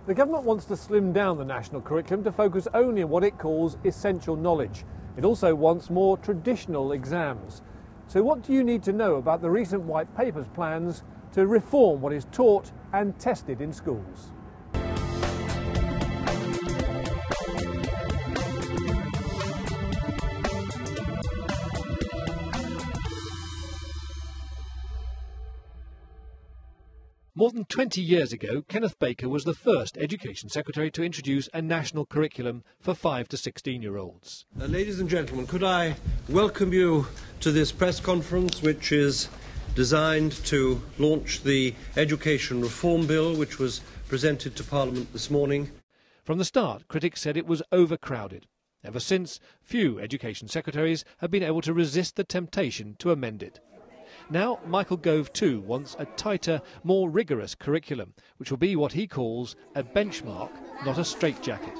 The government wants to slim down the national curriculum to focus only on what it calls essential knowledge. It also wants more traditional exams. So what do you need to know about the recent White Paper's plans to reform what is taught and tested in schools? More than 20 years ago, Kenneth Baker was the first Education Secretary to introduce a national curriculum for 5 to 16-year-olds. Ladies and gentlemen, could I welcome you to this press conference, which is designed to launch the Education Reform Bill, which was presented to Parliament this morning. From the start, critics said it was overcrowded. Ever since, few Education Secretaries have been able to resist the temptation to amend it. Now, Michael Gove too wants a tighter, more rigorous curriculum, which will be what he calls a benchmark, not a straitjacket.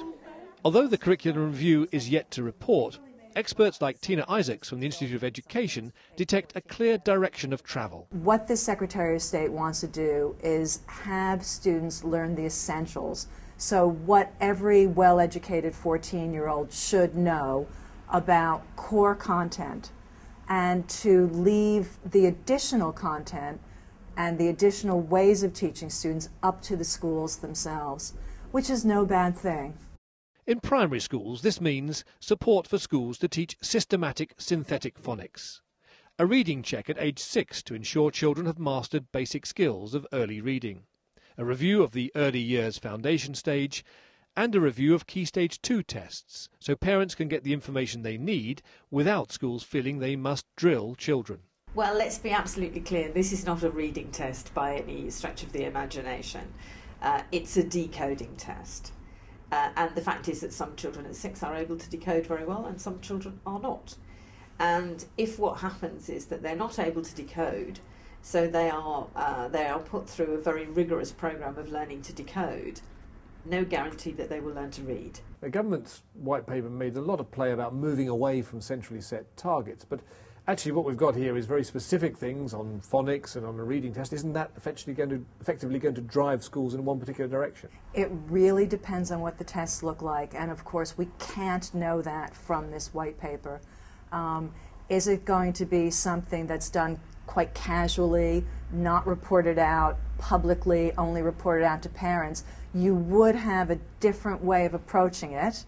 Although the curriculum review is yet to report, experts like Tina Isaacs from the Institute of Education detect a clear direction of travel. What the Secretary of State wants to do is have students learn the essentials. So what every well-educated 14-year-old should know about core content, and to leave the additional content and the additional ways of teaching students up to the schools themselves, which is no bad thing. In primary schools, this means support for schools to teach systematic synthetic phonics, a reading check at age 6 to ensure children have mastered basic skills of early reading, a review of the early years foundation stage, and a review of Key Stage 2 tests, so parents can get the information they need without schools feeling they must drill children. Well, let's be absolutely clear, this is not a reading test by any stretch of the imagination. It's a decoding test. And the fact is that some children at 6 are able to decode very well and some children are not. And if what happens is that they're not able to decode, so they are put through a very rigorous programme of learning to decode, no guarantee that they will learn to read. The government's white paper made a lot of play about moving away from centrally set targets, but actually what we've got here is very specific things on phonics and on a reading test. Isn't that effectively going to drive schools in one particular direction? It really depends on what the tests look like, and of course we can't know that from this white paper. Is it going to be something that's done quite casually, not reported out publicly, only reported out to parents? You would have a different way of approaching it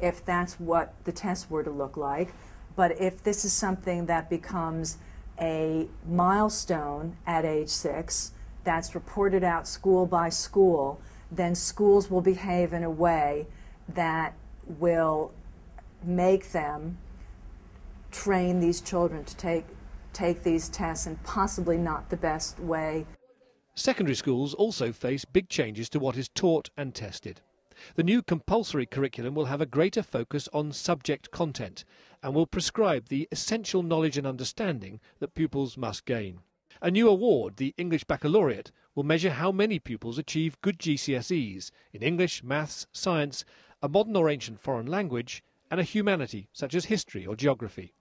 if that's what the test were to look like. But if this is something that becomes a milestone at age 6, that's reported out school by school, then schools will behave in a way that will make them train these children to take these tests in possibly not the best way. Secondary schools also face big changes to what is taught and tested. The new compulsory curriculum will have a greater focus on subject content and will prescribe the essential knowledge and understanding that pupils must gain. A new award, the English Baccalaureate, will measure how many pupils achieve good GCSEs in English, maths, science, a modern or ancient foreign language, and a humanity such as history or geography.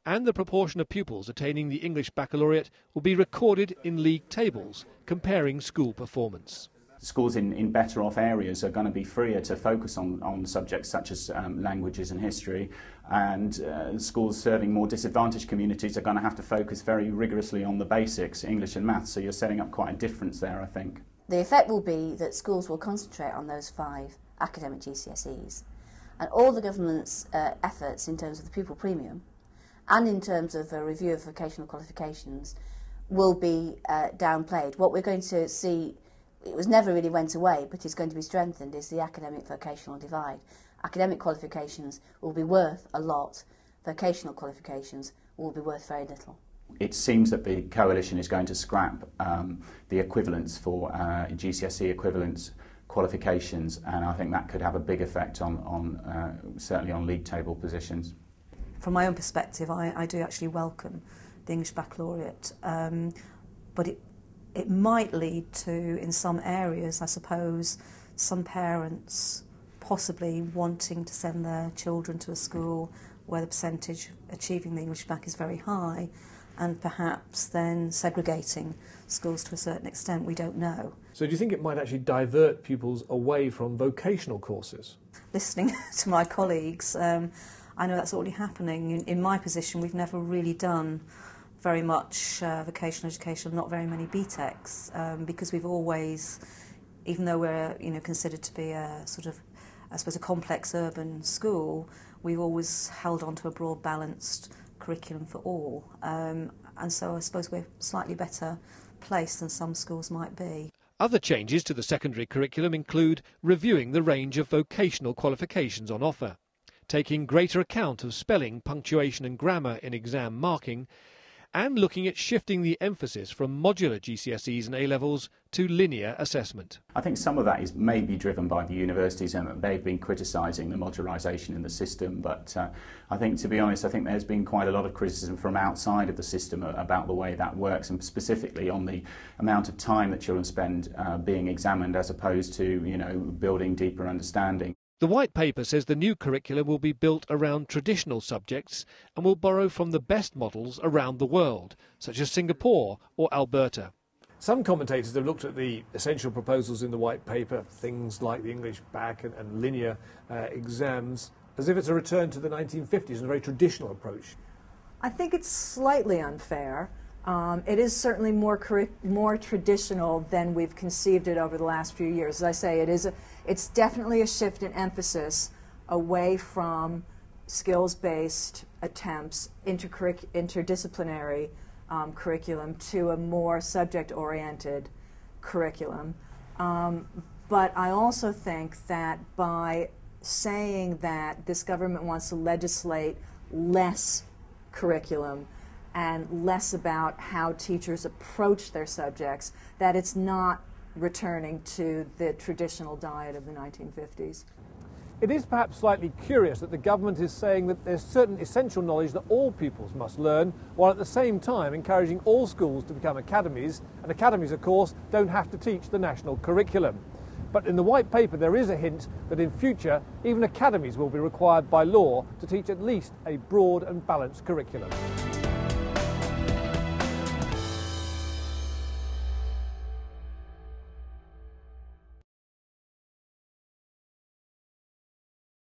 And the proportion of pupils attaining the English Baccalaureate will be recorded in league tables, comparing school performance. Schools in better off areas are going to be freer to focus on subjects such as languages and history, and schools serving more disadvantaged communities are going to have to focus very rigorously on the basics, English and maths, so you're setting up quite a difference there, I think. The effect will be that schools will concentrate on those 5 academic GCSEs, and all the government's efforts in terms of the pupil premium and in terms of a review of vocational qualifications will be downplayed. What we're going to see, it was never really went away, but it's going to be strengthened, is the academic vocational divide. Academic qualifications will be worth a lot, vocational qualifications will be worth very little. It seems that the coalition is going to scrap the equivalents for GCSE equivalents qualifications, and I think that could have a big effect on certainly on league table positions. From my own perspective, I do actually welcome the English Baccalaureate, but it might lead to, in some areas, I suppose, some parents possibly wanting to send their children to a school where the percentage achieving the English Bac is very high, and perhaps then segregating schools to a certain extent. We don't know. So do you think it might actually divert pupils away from vocational courses? Listening to my colleagues, I know that's already happening. In my position, we've never really done very much vocational education, not very many BTECs, because we've always, even though we're considered to be a sort of, I suppose, a complex urban school, we've always held on to a broad, balanced curriculum for all. And so I suppose we're slightly better placed than some schools might be. Other changes to the secondary curriculum include reviewing the range of vocational qualifications on offer, taking greater account of spelling, punctuation and grammar in exam marking, and looking at shifting the emphasis from modular GCSEs and A-levels to linear assessment. I think some of that is maybe driven by the universities, and they've been criticising the modularisation in the system, but I think, to be honest, I think there's been quite a lot of criticism from outside of the system about the way that works, and specifically on the amount of time that children spend being examined as opposed to, building deeper understanding. The White Paper says the new curriculum will be built around traditional subjects and will borrow from the best models around the world, such as Singapore or Alberta. Some commentators have looked at the essential proposals in the White Paper, things like the English back and linear exams, as if it's a return to the 1950s and a very traditional approach. I think it's slightly unfair. It is certainly more traditional than we've conceived it over the last few years. As I say, it's definitely a shift in emphasis away from skills-based attempts, interdisciplinary curriculum, to a more subject-oriented curriculum. But I also think that by saying that this government wants to legislate less curriculum and less about how teachers approach their subjects, that it's not returning to the traditional diet of the 1950s. It is perhaps slightly curious that the government is saying that there's certain essential knowledge that all pupils must learn, while at the same time encouraging all schools to become academies, and academies, of course, don't have to teach the national curriculum. But in the White Paper there is a hint that in future even academies will be required by law to teach at least a broad and balanced curriculum.